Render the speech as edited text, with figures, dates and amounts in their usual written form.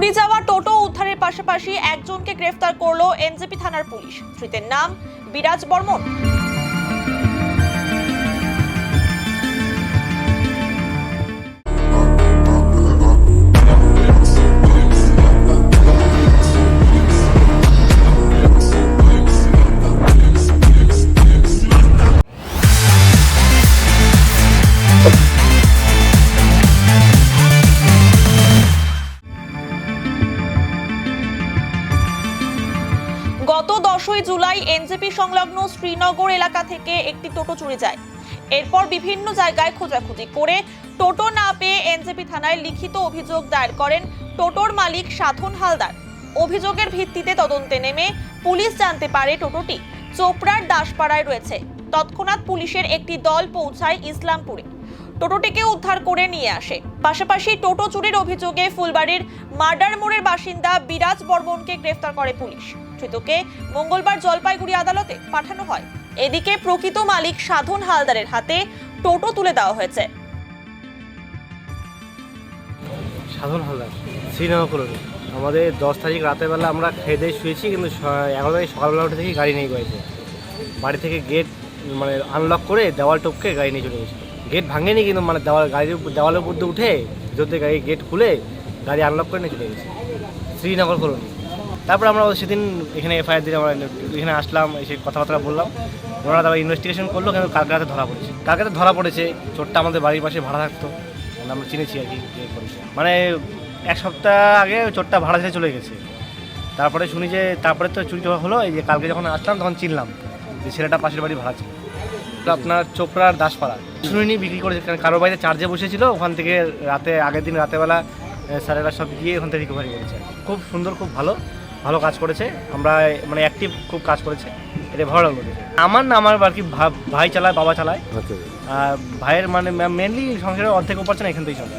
চুরি যাওয়া টোটো উদ্ধারের পাশাপাশি একজনকে গ্রেফতার করলো এনজেপি থানার পুলিশ। ধৃতের নাম বিরাজ বর্মন। গত 10ই জুলাই এনজেপি সংলগ্ন শ্রীনগর এলাকা থেকে একটি টোটো চুরি যায়। এরপর বিভিন্ন জায়গায় খোঁজাখুঁজি করে টোটো না পেয়ে এনজেপি থানায় লিখিত অভিযোগ দায়ের করেন টোটোর মালিক সাধন হালদার। অভিযোগের ভিত্তিতে তদন্তে নেমে পুলিশ জানতে পারে টোটোটি চোপড়ার দাসপাড়ায় রয়েছে। তৎক্ষণাৎ পুলিশের একটি দল পৌঁছায় ইসলামপুরে, টোটোটিকে উদ্ধার করে নিয়ে আসে। পাশাপাশি টোটো চুরির অভিযোগে ফুলবাড়ির মার্ডার মোড়ের বাসিন্দা বিরাজ বর্মনকে গ্রেফতার করে পুলিশ। ধৃতকে মঙ্গলবার জলপাইগুড়ি আদালতে পাঠানো হয়। এদিকে প্রকৃত মালিক সাধন হালদারের হাতে টোটো তুলে দেওয়া হয়েছে। সাধন হালদার, শ্রীনগর কলোনি। আমাদের 10 তারিখ রাতের বেলা আমরা খেয়ে দিয়ে শুয়েছি, কিন্তু 11 তারিখ সকালবেলা উঠে থেকে গাড়ি নেই বাড়িতে। বাড়ি থেকে গেট আনলক করে দেওয়াল টপকে গাড়ি নিয়ে চলে গেছিলো। গেট ভাঙেনি, কিন্তু দেওয়ালের উপর দিয়ে উঠে ভিতর থেকে গাড়ি গেট খুলে গাড়ি আনলক করে নিয়ে চলে গেছে শ্রীনগর কলোনি। তারপর আমরা সেদিন এখানে এফআইআর দিয়ে আমরা এখানে আসলাম, এসে কথাবার্তা বললাম। ওনারা তারপর ইনভেস্টিগেশন করলো, কিন্তু কালকে রাতে ধরা পড়েছে। চোরটা আমাদের বাড়ির পাশে ভাড়া থাকতো, আমরা চিনেছি আর কি। মানে 1 সপ্তাহ আগে চোরটা ভাড়া ছেড়ে চলে গেছে। তারপরে শুনি যে তারপরে তো চুরি হলো। এই যে কালকে যখন আসলাম তখন চিনলাম যে ছেলেটা পাশের বাড়ি ভাড়া ছিল। আপনার চোপড়ার দাসপাড়া শুনিনি বিক্রি করেছে, কারণ কারো বাড়িতে চার্জে বসেছিল। ওখান থেকে আগের দিন রাতেবেলা স্যারেরা সব গিয়ে ওখান থেকে রিকভারি করেছে। খুব সুন্দর, খুব ভালো কাজ করেছে। আমরা মানে অ্যাক্টিভ খুব কাজ করেছে, এটা ভালো লাগলো। আমার না, আমার আর কি ভাই চালায়, বাবা চালায়। ভাইয়ের মানে মেনলি সংসারের অর্ধেক উপার্জন এখান থেকেই চলে।